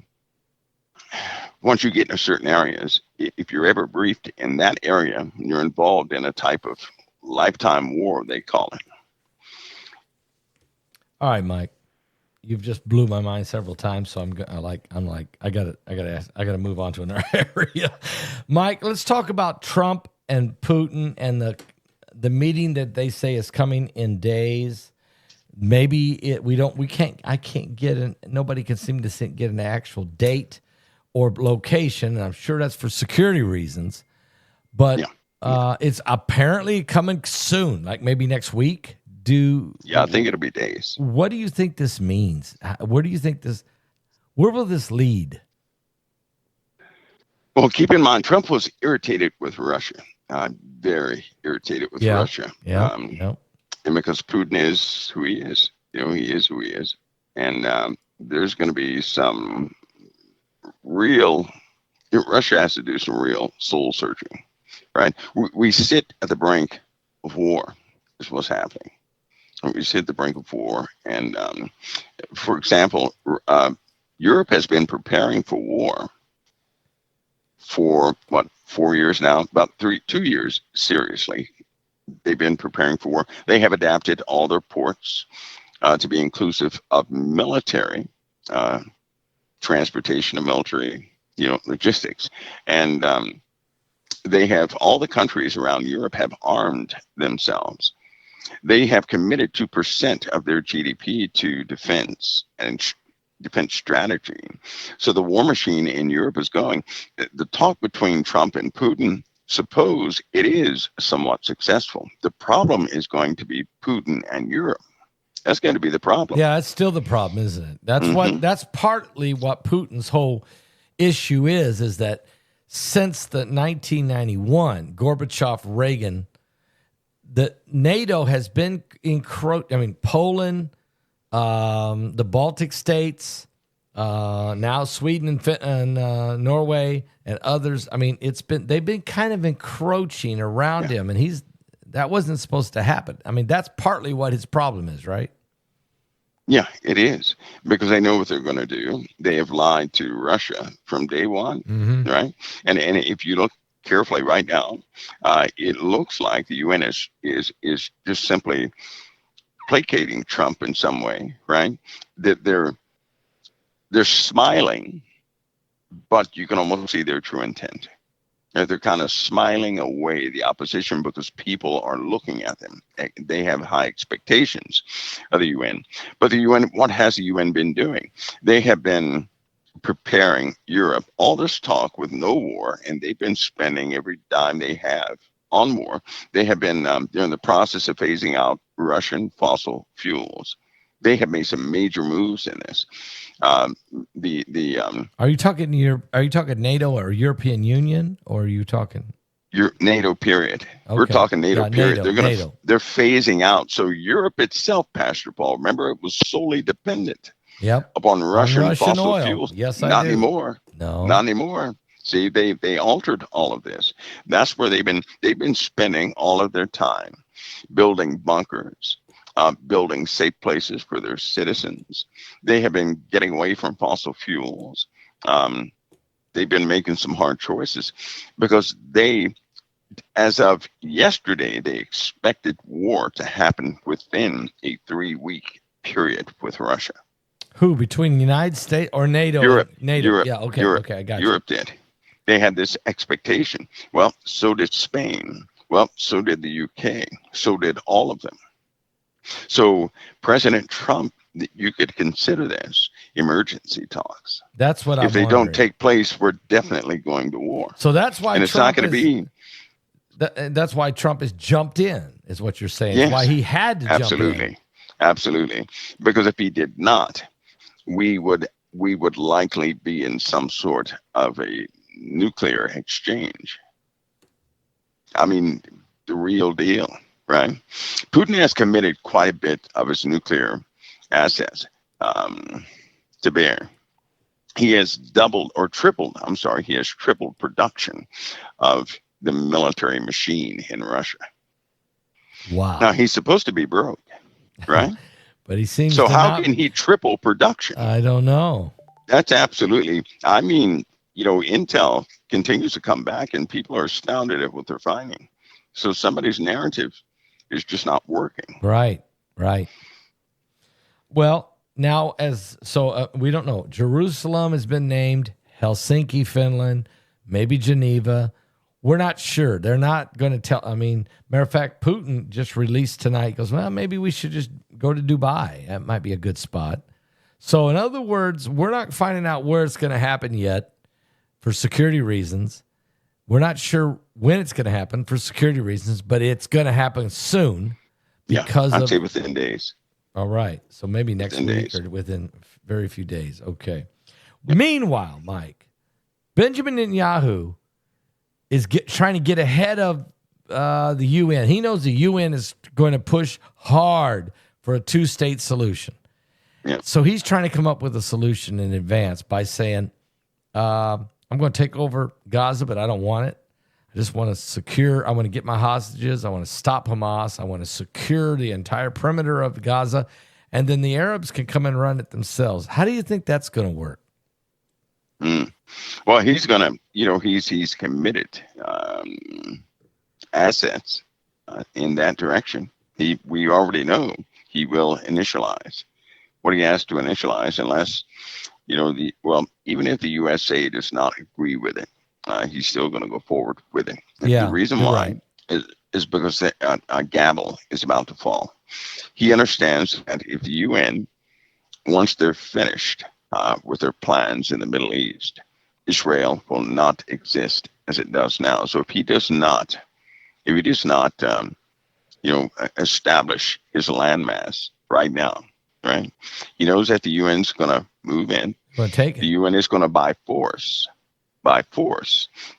once you get into certain areas, if you're ever briefed in that area, you're involved in a type of lifetime war, they call it. all right, Mike. You've just blew my mind several times, so I'm like I gotta move on to another area. Mike, let's talk about Trump and Putin and the meeting that they say is coming in days. Maybe I can't get nobody can seem to get an actual date or location, and I'm sure that's for security reasons. But it's apparently coming soon, like maybe next week. I think it'll be days. What do you think this means? Where will this lead? Well, keep in mind, Trump was irritated with Russia, very irritated with Russia. Yeah. And because Putin is who he is, he is who he is. And there's going to be some real, Russia has to do some real soul searching, right? We sit at the brink of war, is what's happening. We sit at the brink of war. And for example, Europe has been preparing for war for what, 4 years now? About 2 years, seriously. They've been preparing for war. They have adapted all their ports to be inclusive of military transportation of military, logistics. And they have, all the countries around Europe have armed themselves. They have committed 2% of their GDP to defense and defense strategy. So the war machine in Europe is going. The talk between Trump and Putin, suppose it is somewhat successful. The problem is going to be Putin and Europe. That's going to be the problem. Yeah, that's still the problem, isn't it? That's partly what Putin's whole issue is that since the 1991 Gorbachev-Reagan, the NATO has been Poland, the Baltic states, now Sweden and Norway and others. I mean, they've been kind of encroaching around him, and that wasn't supposed to happen. I mean, that's partly what his problem is, right? Yeah, it is, because they know what they're going to do. They have lied to Russia from day one, right? And if you look carefully right now, it looks like the UN is just simply placating Trump in some way, right? That they're smiling, but you can almost see their true intent. They're kind of smiling away the opposition because people are looking at them. They have high expectations of the UN. But the UN, what has the UN been doing? They have been preparing Europe, all this talk with no war, and they've been spending every dime they have on war. They have been they're in the process of phasing out Russian fossil fuels. They have made some major moves in this. Are you talking NATO or European Union, or are you talking NATO? Period. Okay. We're talking NATO. Period. They're phasing out. So Europe itself, Pastor Paul, remember, it was solely dependent. Upon Russian fossil oil. fuels. Yes, not anymore. No, not anymore. See, they altered all of this. That's where they've been spending all of their time building bunkers. Building safe places for their citizens. They have been getting away from fossil fuels. They've been making some hard choices because as of yesterday, they expected war to happen within a 3-week period with Russia. Who, between the United States or NATO? Europe. NATO. Europe. Yeah, okay, Europe, okay, I got Europe did. They had this expectation. Well, so did Spain. Well, so did the UK. So did all of them. So President Trump, you could consider this emergency talks. That's what I'm If they wondering. don't take place, we're definitely going to war. So that's why and it's not going to be. That's why Trump has jumped in, is what you're saying. Yes, it's why he had to jump in. Absolutely. Because if he did not, we would likely be in some sort of a nuclear exchange. I mean, the real deal. Right. Putin has committed quite a bit of his nuclear assets to bear. He has tripled production of the military machine in Russia. Wow. Now, he's supposed to be broke, right? But he seems so. How can he triple production? I don't know. That's absolutely. I mean, Intel continues to come back, and people are astounded at what they're finding. So somebody's narrative is just not working. Right. Well, now we don't know. Jerusalem has been named, Helsinki, Finland, maybe Geneva. We're not sure. They're not going to tell. I mean, matter of fact, Putin just released tonight, goes, well, maybe we should just go to Dubai. That might be a good spot. So in other words, we're not finding out where it's going to happen yet for security reasons. We're not sure when it's going to happen for security reasons, but it's going to happen soon because I'd say within days. All right. So maybe next week or within very few days. Okay. Meanwhile, Mike, Benjamin Netanyahu is trying to get ahead of the UN. He knows the UN is going to push hard for a 2-state solution. Yeah. So he's trying to come up with a solution in advance by saying, I'm going to take over Gaza, but I don't want it. I just want to secure, I want to get my hostages. I want to stop Hamas. I want to secure the entire perimeter of Gaza. And then the Arabs can come and run it themselves. How do you think that's going to work? Well, he's going to, he's committed assets in that direction. We already know he will initialize what he has to initialize, unless, even if the USA does not agree with it, he's still going to go forward with it. Yeah, the reason why is because a gavel is about to fall. He understands that if the UN, once they're finished with their plans in the Middle East, Israel will not exist as it does now. So if he does not establish his landmass right now, right? He knows that the UN's going to move in. Take it. The UN is going to by force. They're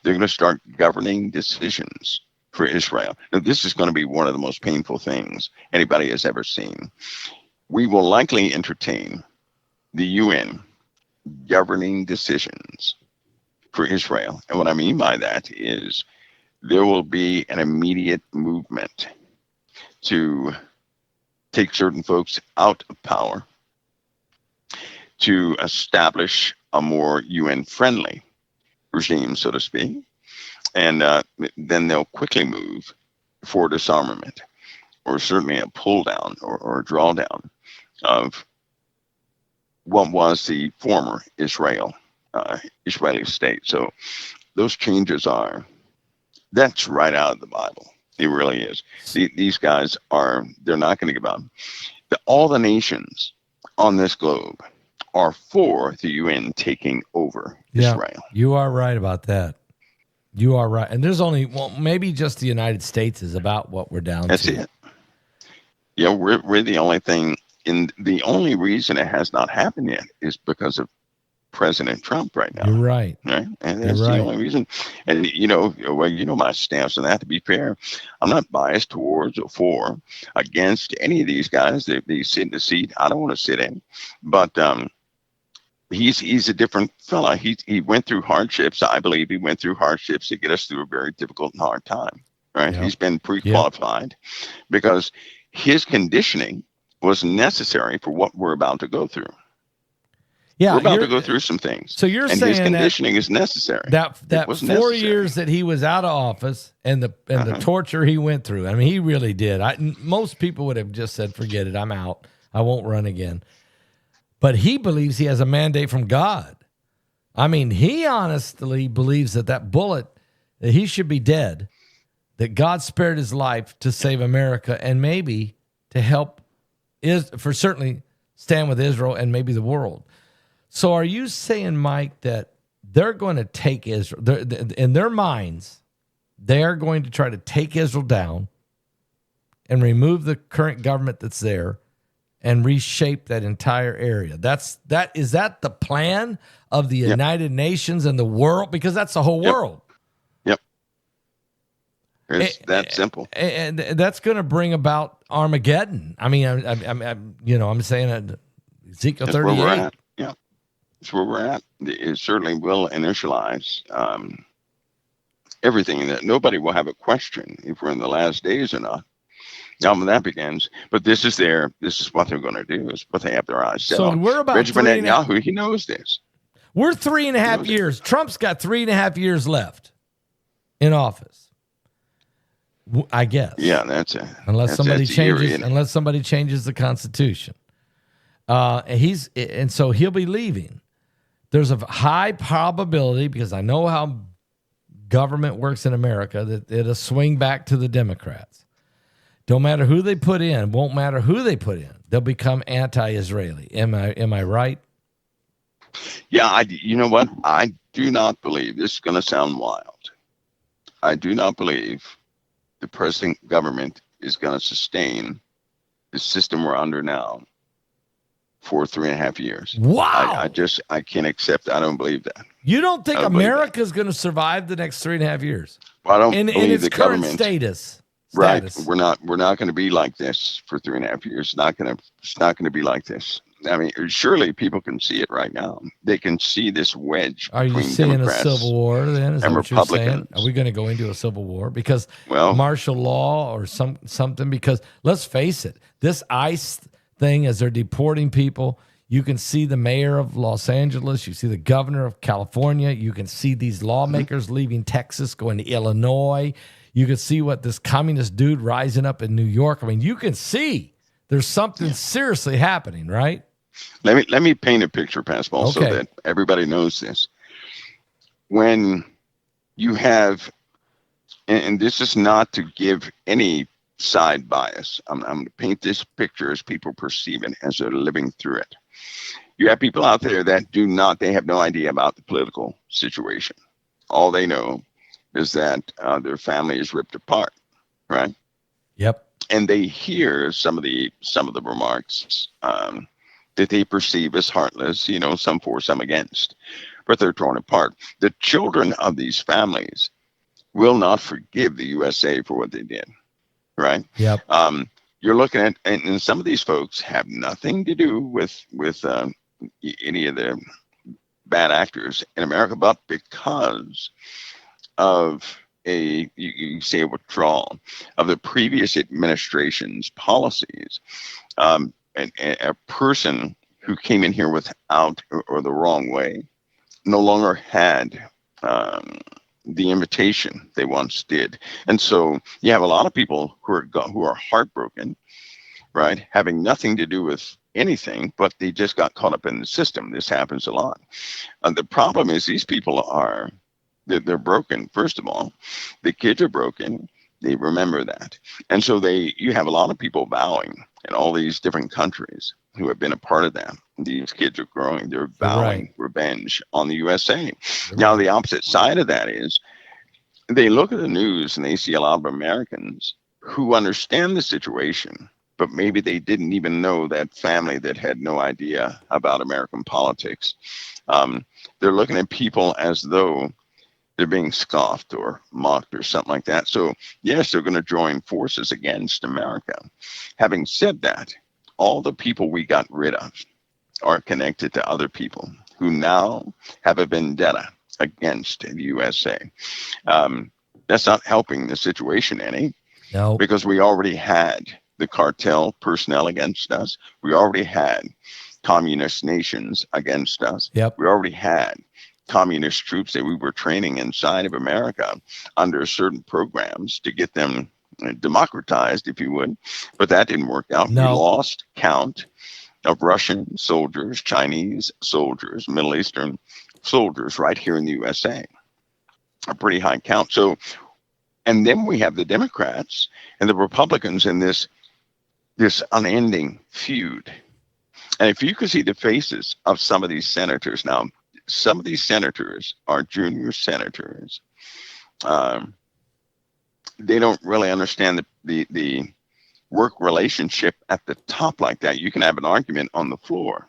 going to start governing decisions for Israel. Now, this is going to be one of the most painful things anybody has ever seen. We will likely entertain the UN governing decisions for Israel. And what I mean by that is there will be an immediate movement to take certain folks out of power, to establish a more UN-friendly regime, so to speak, and then they'll quickly move for disarmament, or certainly a pull down or a drawdown of what was the former Israeli state. So those changes that's right out of the Bible. It really is. These guys they're not going to give up. All the nations on this globe are for the UN taking over Israel. You are right about that. You are right. And there's maybe just the United States is about what we're down That's to. That's it. Yeah, we're the only thing. And the only reason it has not happened yet is because of President Trump right now. You're right. Right? And that's the only reason. And, my stance on that, to be fair. I'm not biased towards or for, against any of these guys. They sit in the seat I don't want to sit in. But he's a different fella. He went through hardships. I believe he went through hardships to get us through a very difficult and hard time. Right? Yep. He's been pre-qualified because his conditioning was necessary for what we're about to go through. Yeah, we're about to go through some things. So you're saying his conditioning is necessary. That 4 years that he was out of office and the torture he went through. I mean, he really did. Most people would have just said, "Forget it, I'm out. I won't run again." But he believes he has a mandate from God. I mean, he honestly believes that bullet, that he should be dead, that God spared his life to save America and maybe to help certainly stand with Israel and maybe the world. So are you saying, Mike, that they're going to take Israel, in their minds, they're going to try to take Israel down and remove the current government that's there and reshape that entire area? Is that the plan of the United Nations and the world? Because that's the whole world. Yep. It's that simple. And that's going to bring about Armageddon. I mean, I'm saying Ezekiel 38. Where we're at. Yeah. That's where we're at. It certainly will initialize everything, that nobody will have a question if we're in the last days or not. Now when that begins, but this is what they're going to do, is what they have their eyes set on. We're about Benjamin Netanyahu, he knows this. We're 3.5 years. Trump's got 3.5 years left in office, I guess. Yeah, that's it. Unless somebody changes the Constitution. And so he'll be leaving. There's a high probability, because I know how government works in America, that it'll swing back to the Democrats. Don't matter who they put in, won't matter who they put in, they'll become anti-Israeli. Am I right? Yeah, you know what? I do not believe, this is going to sound wild, I do not believe the present government is going to sustain the system we're under now for 3.5 years. Wow. I can't accept, I don't believe that. You don't think America's going to survive the next 3.5 years? Well, I don't believe in its the current government. status. Right. We're not going to be like this for 3.5 years. It's not going to be like this. I mean, surely people can see it right now. They can see this wedge Are you between seeing a Democrats civil war then? Is that and what you're saying? Republicans. Are we going to go into a civil war because Well, martial law or something? Because let's face it, this ICE thing, as they're deporting people, you can see the mayor of Los Angeles, you see the governor of California, you can see these lawmakers leaving Texas, going to Illinois. You can see what this communist dude rising up in New York. I mean, you can see there's something seriously happening, right? let me paint a picture, Pascal, so Okay. that everybody knows this. When you have, and this is not to give any side bias. I'm going to paint this picture as people perceive it, as they're living through it. You have people out there that they have no idea about the political situation. All they know is that their family is ripped apart, right? Yep. And they hear some of the remarks that they perceive as heartless, some for, some against, but they're torn apart. The children of these families will not forgive the USA for what they did, right? Yep. You're looking at, and some of these folks have nothing to do with any of the bad actors in America, but because of you say a withdrawal of the previous administration's policies, and a person who came in here without or the wrong way no longer had the invitation they once did. And so you have a lot of people who are heartbroken, right? Having nothing to do with anything, but they just got caught up in the system. This happens a lot. The problem is these people they're broken. First of all, the kids are broken. They remember that. And so you have a lot of people vowing in all these different countries who have been a part of that. These kids are growing. They're vowing revenge on the USA. Now, the opposite side of that is they look at the news and they see a lot of Americans who understand the situation, but maybe they didn't even know that family that had no idea about American politics. They're looking at people as though they're being scoffed or mocked or something like that. So, yes, they're going to join forces against America. Having said that, all the people we got rid of are connected to other people who now have a vendetta against the USA. That's not helping the situation any. No. Because we already had the cartel personnel against us. We already had communist nations against us. Yep. We already had communist troops that we were training inside of America under certain programs to get them democratized, if you would. But that didn't work out. No. We lost count of Russian soldiers, Chinese soldiers, Middle Eastern soldiers right here in the USA. A pretty high count. So, and then we have the Democrats and the Republicans in this unending feud. And if you could see the faces of some of these senators now, some of these senators are junior senators. They don't really understand the work relationship at the top like that. You can have an argument on the floor,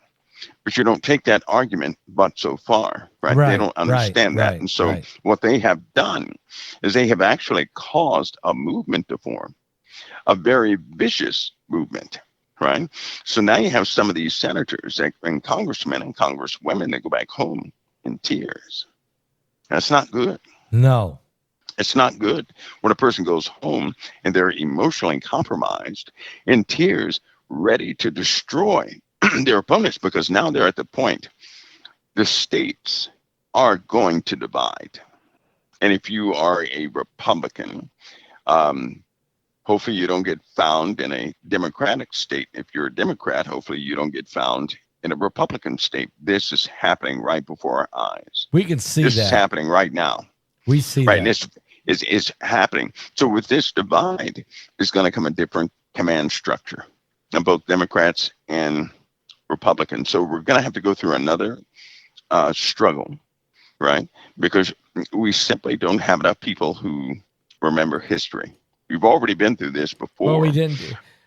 but you don't take that argument but so far, right? They don't understand that. And so what they have done is they have actually caused a movement to form, a very vicious movement. Right. So now you have some of these senators and congressmen and congresswomen that go back home in tears. That's not good. No. It's not good when a person goes home and they're emotionally compromised, in tears, ready to destroy their opponents, because now they're at the point the states are going to divide. And if you are a Republican, hopefully you don't get found in a Democratic state. If you're a Democrat, hopefully you don't get found in a Republican state. This is happening right before our eyes. We can see this is happening right now. We see right, that. And this is happening. So with this divide, is going to come a different command structure of both Democrats and Republicans. So we're going to have to go through another struggle, right? Because we simply don't have enough people who remember history. We've already been through this before. Well, we didn't.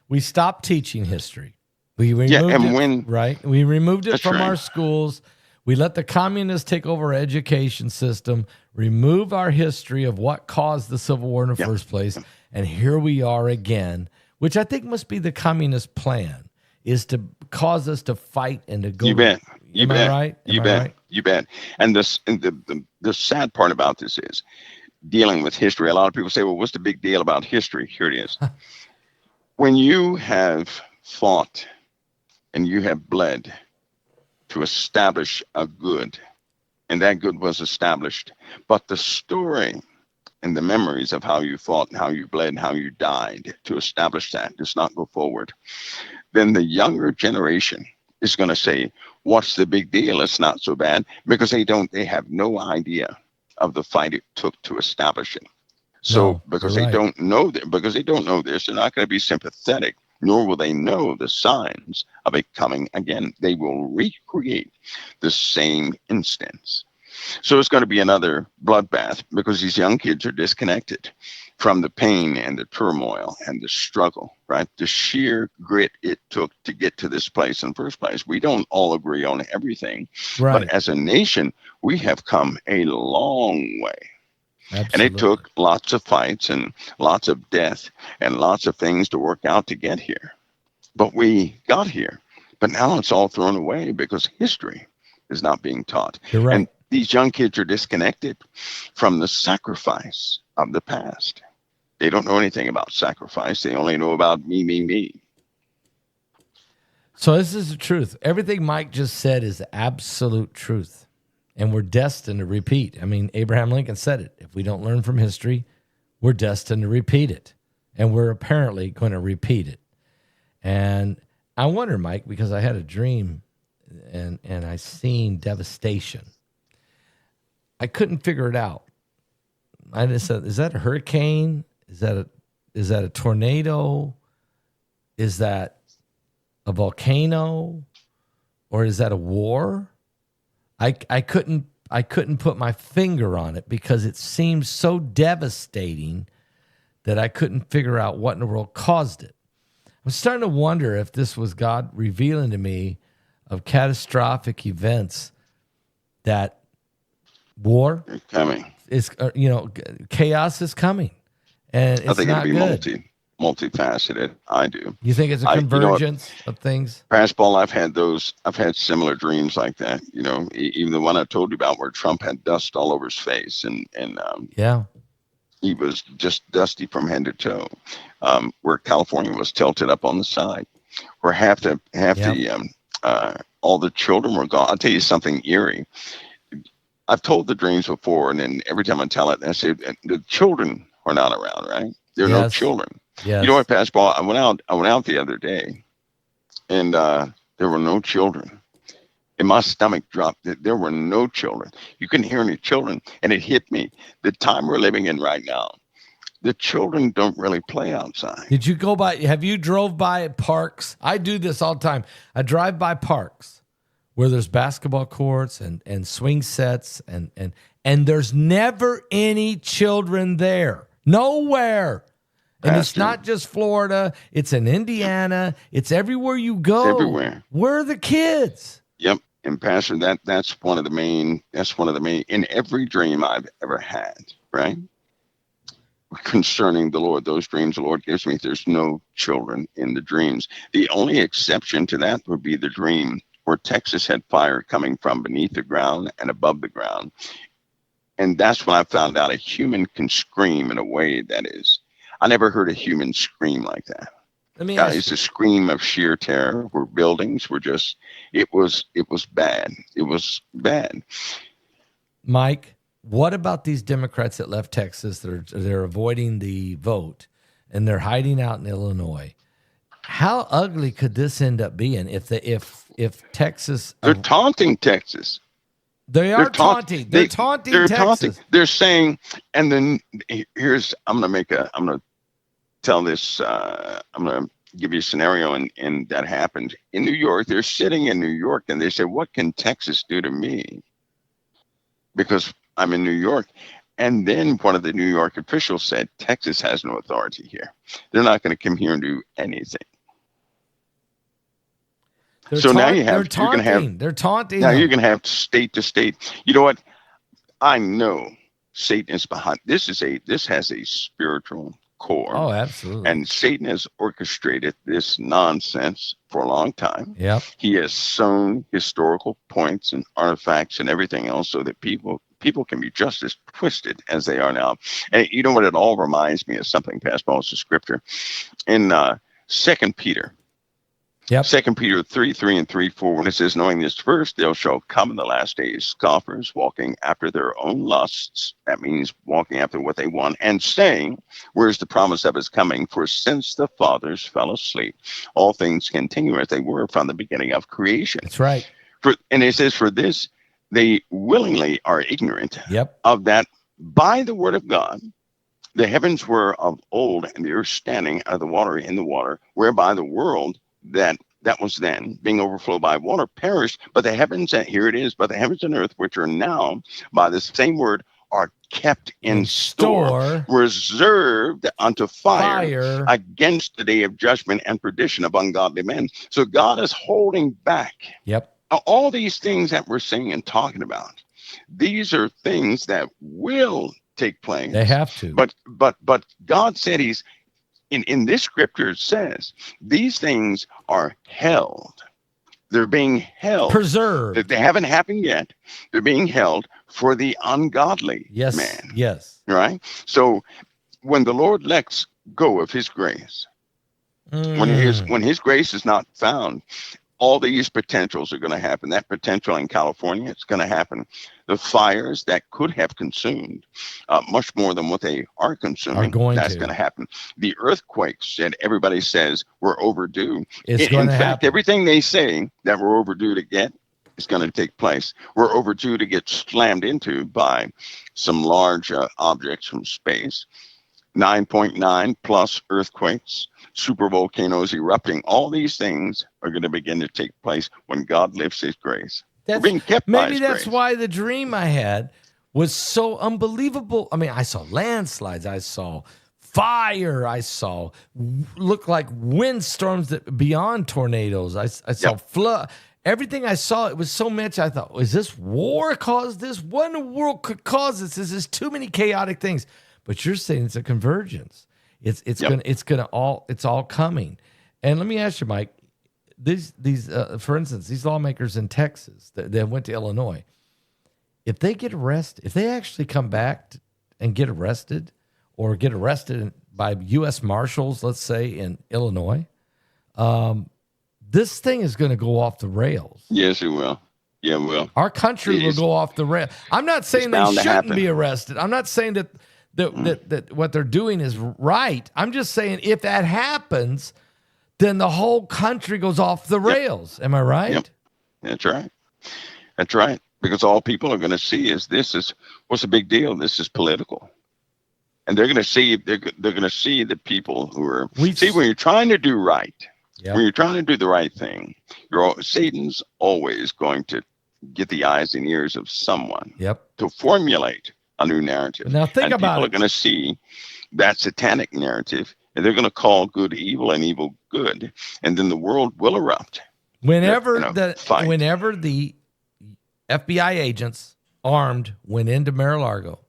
We stopped teaching history. We removed we removed it from our schools. We let the communists take over our education system, remove our history of what caused the Civil War in the first place, and here we are again, which I think must be the communist plan, is to cause us to fight and to go. You bet. You Am I bet. right? You Am I bet. right? You bet. And the sad part about this is dealing with history. A lot of people say, well, what's the big deal about history? Here it is. When you have fought and you have bled to establish a good, and that good was established, but the story and the memories of how you fought and how you bled and how you died to establish that does not go forward, then the younger generation is going to say, what's the big deal? It's not so bad, because they have no idea of the fight it took to establish it. So No, because you're they right. don't know that, because they don't know this, they're not going to be sympathetic, nor will they know the signs of it coming again. They will recreate the same instance. So it's going to be another bloodbath, because these young kids are disconnected from the pain and the turmoil and the struggle, right? The sheer grit it took to get to this place in the first place. We don't all agree on everything, but Right. as a nation, we have come a long way. And it Absolutely. took lots of fights and lots of death and lots of things to work out to get here. But we got here. But now it's all thrown away because history is not being taught. You're right. And these young kids are disconnected from the sacrifice of the past. They don't know anything about sacrifice. They only know about me, me, me. So this is the truth. Everything Mike just said is absolute truth. And we're destined to repeat. I mean, Abraham Lincoln said it. If we don't learn from history, we're destined to repeat it. And we're apparently going to repeat it. And I wonder, Mike, because I had a dream and I seen devastation. I couldn't figure it out. I just said, is that a hurricane? Is that a tornado? Is that a volcano? Or is that a war? I couldn't put my finger on it because it seemed so devastating that I couldn't figure out what in the world caused it. I'm starting to wonder if this was God revealing to me of catastrophic events, that war They're coming. is, chaos is coming, and I it's think it'll not be good. multifaceted. I do. You think it's a convergence of things? Past Paul, I've had similar dreams like that. Even the one I told you about where Trump had dust all over his face, and Yeah. he was just dusty from head to toe. Where California was tilted up on the side, where all the children were gone. I'll tell you something eerie. I've told the dreams before, and then every time I tell it, I say the children are not around, right? There are no Yes. children. Yes. You know what, Pastor Paul? I went out the other day, and there were no children. And my stomach dropped. There were no children. You couldn't hear any children, and it hit me. The time we're living in right now, the children don't really play outside. Did you go by? Have you drove by parks? I do this all the time. I drive by parks where there's basketball courts and swing sets and there's never any children there. Nowhere. And it's Pastor, not just Florida. It's in Indiana. It's everywhere you go. Everywhere. Where are the kids? Yep. And Pastor, that's one of the main in every dream I've ever had, right? Concerning the Lord, those dreams the Lord gives me, there's no children in the dreams. The only exception to that would be the dream where Texas had fire coming from beneath the ground and above the ground. And that's when I found out a human can scream in a way that is, I never heard a human scream like that. Let me ask It's you. a scream of sheer terror where buildings were just, it was bad. It was bad. Mike, what about these Democrats that left Texas? They're avoiding the vote and they're hiding out in Illinois. How ugly could this end up being if Texas? They're taunting Texas. They are taunting. They're taunting Texas. They're saying, and then I'm going to tell this, I'm going to give you a scenario and that happened in New York. They're sitting in New York and they say, what can Texas do to me? Because I'm in New York. And then one of the New York officials said, Texas has no authority here. They're not going to come here and do anything. They're taunting. Now you're going to have state to state. You know what? I know Satan is behind. This has a spiritual accord. Oh, absolutely. And Satan has orchestrated this nonsense for a long time. Yep. He has sown historical points and artifacts and everything else so that people can be just as twisted as they are now. And you know what? It all reminds me of something, Pastor Paul, it's a scripture in 2 Peter. Yep. 2 Peter 3:3 and 3:4, when it says, knowing this first, there shall come in the last days scoffers, walking after their own lusts. That means walking after what they want, and saying, where's the promise of his coming? For since the fathers fell asleep, all things continue as they were from the beginning of creation. That's right. And it says, for this, they willingly are ignorant Yep. of that by the word of God, the heavens were of old, and the earth standing out of the water in the water, whereby the world that was then being overflowed by water perished, but the heavens, and here it is, but the heavens and earth, which are now by the same word, are kept in store, reserved unto fire against the day of judgment and perdition of ungodly men. So God is holding back. Yep. All these things that we're saying and talking about, these are things that will take place. They have to. But God said he's in this scripture, it says these things are held. They're being held. Preserved. They haven't happened yet. They're being held for the ungodly man. Yes. Right? So when the Lord lets go of his grace, when his grace is not found, all these potentials are going to happen. That potential in California, it's going to happen. The fires that could have consumed much more than what they are consuming, that's going to happen. The earthquakes that everybody says we're overdue. It's going to happen. In fact, everything they say that we're overdue to get is going to take place. We're overdue to get slammed into by some large objects from space. 9.9 plus earthquakes, super volcanoes erupting. All these things are going to begin to take place when God lifts his grace. We're being kept by his that's grace. why the dream I had was so unbelievable. I mean, I saw landslides, I saw fire, I saw look like windstorms that beyond tornadoes. I saw flood. Everything I saw, it was so much. I thought, is this war caused this? What in the world could cause this? This is too many chaotic things. But you're saying it's a convergence. It's all coming. And let me ask you, Mike, these for instance, these lawmakers in Texas that went to Illinois, if they get arrested, if they actually come back and get arrested, or get arrested by U.S. Marshals, let's say in Illinois, this thing is going to go off the rails. Yes, it will. Yeah, it will. Our country will go off the rails. I'm not saying they shouldn't be arrested. I'm not saying that what they're doing is right. I'm just saying if that happens, then the whole country goes off the rails. Am I right? Yep. That's right. That's right. Because all people are going to see is what's the big deal? This is political. And they're going to see the people who are when you're trying to do right, when you're trying to do the right thing, Satan's always going to get the eyes and ears of someone to formulate a new narrative. Now think about it. People are going to see that satanic narrative, and they're going to call good evil and evil good, and then the world will erupt. Whenever the FBI agents armed went into Mar-a-Lago,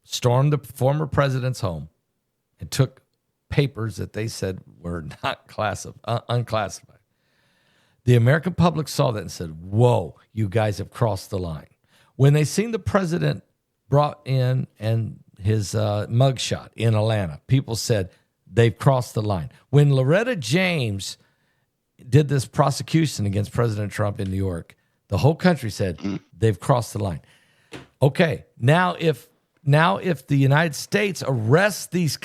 stormed the former president's home, and took papers that they said were not unclassified, the American public saw that and said, "Whoa, you guys have crossed the line." When they seen the president brought in and his mugshot in Atlanta, people said they've crossed the line. When Loretta James did this prosecution against President Trump in New York, the whole country said they've crossed the line. Okay, now if the United States arrests these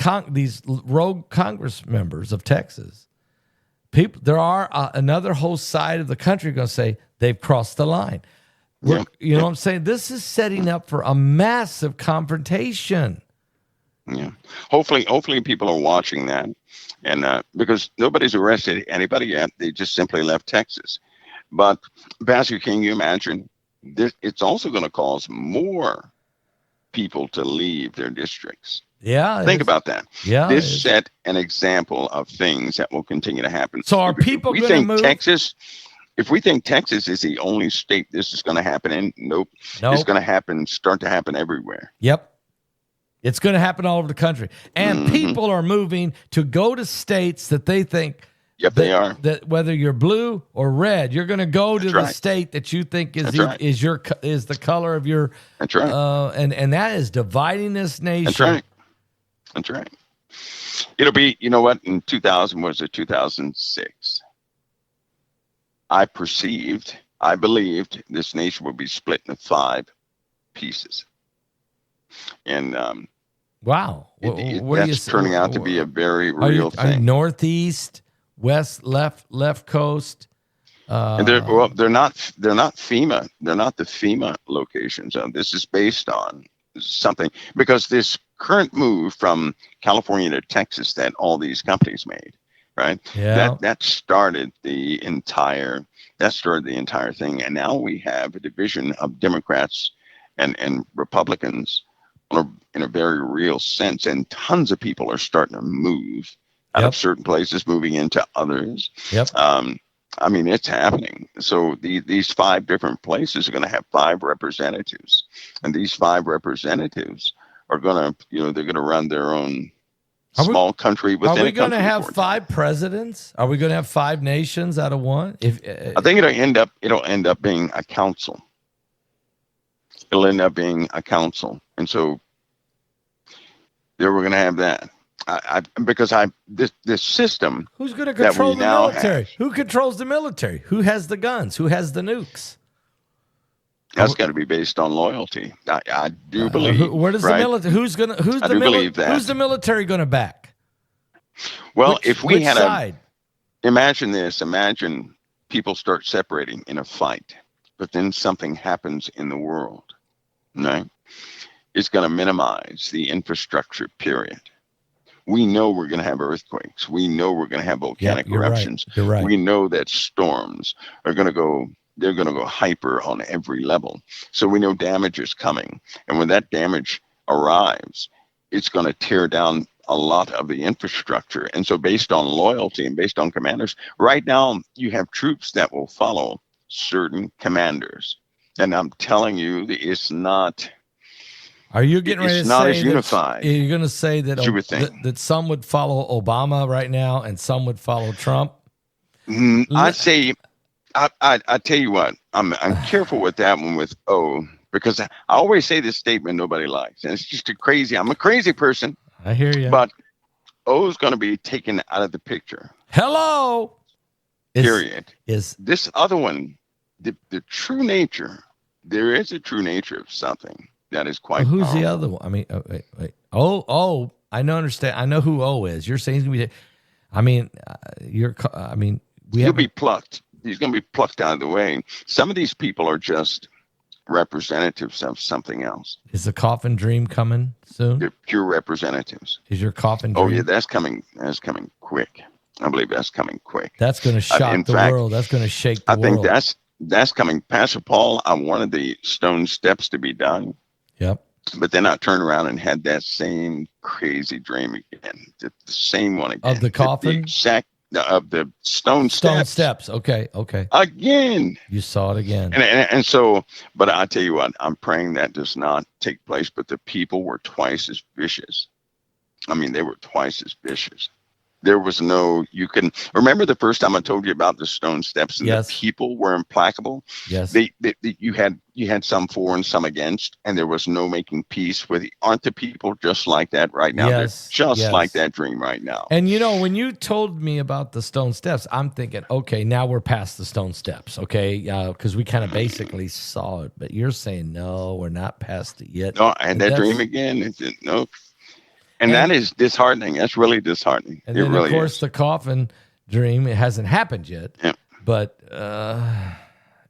rogue Congress members of Texas, there are another whole side of the country going to say they've crossed the line. You know what I'm saying? This is setting up for a massive confrontation. Yeah. Hopefully people are watching that. And because nobody's arrested anybody yet. They just simply left Texas. But, Pastor, can you imagine? It's also going to cause more people to leave their districts. Yeah. Think about that. Yeah. This set an example of things that will continue to happen. So are people going to move? If we think Texas is the only state this is going to happen in, nope. It's going to start to happen everywhere. Yep. It's going to happen all over the country. And people are moving to go to states that they think Yep, they are. that whether you're blue or red, you're going to go to the state that you think is the color of your. That's right. And that is dividing this nation. That's right. That's right. It'll be, you know what? In 2006, I believed this nation would be split into 5 pieces, and wow, that's turning out to be a very real thing. Northeast, west, left coast. And they're not FEMA. They're not the FEMA locations. This is based on something, because this current move from California to Texas that all these companies made, right? Yeah. That started the entire thing, and now we have a division of Democrats and Republicans in a very real sense, and tons of people are starting to move out of certain places, moving into others. Yep. I mean, it's happening. So these 5 different places are going to have 5 representatives, and these 5 representatives are going to, they're going to run their own small country within a country. Are we going to have 5 presidents? Are we going to have 5 nations out of one? I think it'll end up being a council. It'll end up being a council, and so there we're going to have that. This system. Who's going to control the military? Who controls the military? Who has the guns? Who has the nukes? That's got to be based on loyalty. I do believe. Where does the military? Who's the military going to back? Well, if we had imagine this. Imagine people start separating in a fight, but then something happens in the world, right? It's going to minimize the infrastructure. Period. We know we're going to have earthquakes. We know we're going to have volcanic eruptions. You're right. We know that storms are going to go. They're going to go hyper on every level. So we know damage is coming. And when that damage arrives, it's going to tear down a lot of the infrastructure. And so based on loyalty and based on commanders, right now you have troops that will follow certain commanders. And I'm telling you, it's not. Are you getting ready to say it's not as unified? You're going to say that that some would follow Obama right now and some would follow Trump? I'd say, I tell you what, I'm careful with that one with O, because I always say this statement nobody likes, and it's just I'm a crazy person. I hear you. But O is going to be taken out of the picture. Hello. Period. Is this other one the true nature? There is a true nature of something. That is quite. Who's powerful. the other one? I mean, wait. Oh, I know. Understand. I know who O is. You're saying he's gonna be. I mean, he'll be plucked. He's going to be plucked out of the way. Some of these people are just representatives of something else. Is the coffin dream coming soon? They're pure representatives. Is your coffin dream? Oh yeah, that's coming. That's coming quick. I believe that's coming quick. That's going to shock the world. That's going to shake the world. I think that's coming. Pastor Paul, I wanted the stone steps to be done. Yep. But then I turned around and had that same crazy dream again. The same one again. Of the coffin? The exact, of the stone steps. Okay. Again. You saw it again. And so, but I tell you what, I'm praying that does not take place. But the people were twice as vicious. I mean, they were twice as vicious. There was you can remember the first time I told you about the stone steps and the people were implacable. Yes. You had some for and some against, and there was no making peace with aren't the people just like that right now? Yes. They're just like that dream right now. And when you told me about the stone steps, I'm thinking, okay, now we're past the stone steps. Okay. Because we kind of basically saw it, but you're saying, no, we're not past it yet. No, I had that dream again. No. And that is disheartening. That's really disheartening. And then, of course, the coffin dream, it hasn't happened yet. Yeah. But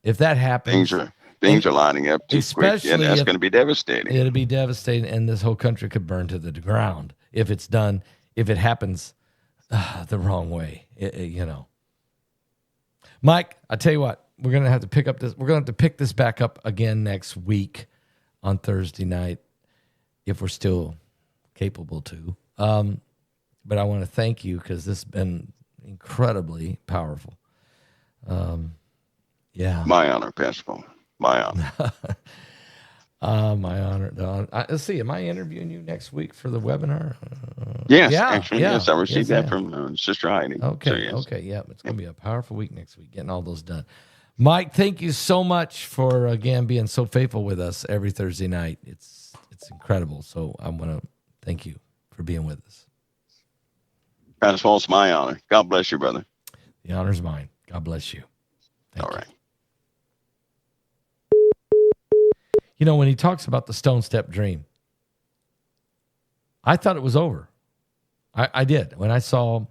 if that happens... Things are lining up too quick. Yeah, that's going to be devastating. It'll be devastating, and this whole country could burn to the ground if it's done, if it happens the wrong way, Mike, I tell you what, we're going to have to pick up this. We're going to have to pick this back up again next week on Thursday night if we're still capable to. But I want to thank you because this has been incredibly powerful. Yeah. My honor, Pastor Paul. My honor. My honor. No, let's see. Am I interviewing you next week for the webinar? Yes, Yeah, actually, yeah. yes, I received Yes, that from Sister Heidi. okay, So yes. okay. Yeah, it's going to be a powerful week next week, getting all those done. Mike, thank you so much for, again, being so faithful with us every Thursday night. It's incredible. So I want to thank you for being with us. Pastor Paul, it's my honor. God bless you, brother. The honor's mine. God bless you. Thank All you. right. You know, when he talks about the stone step dream, I thought it was over. I did. When I saw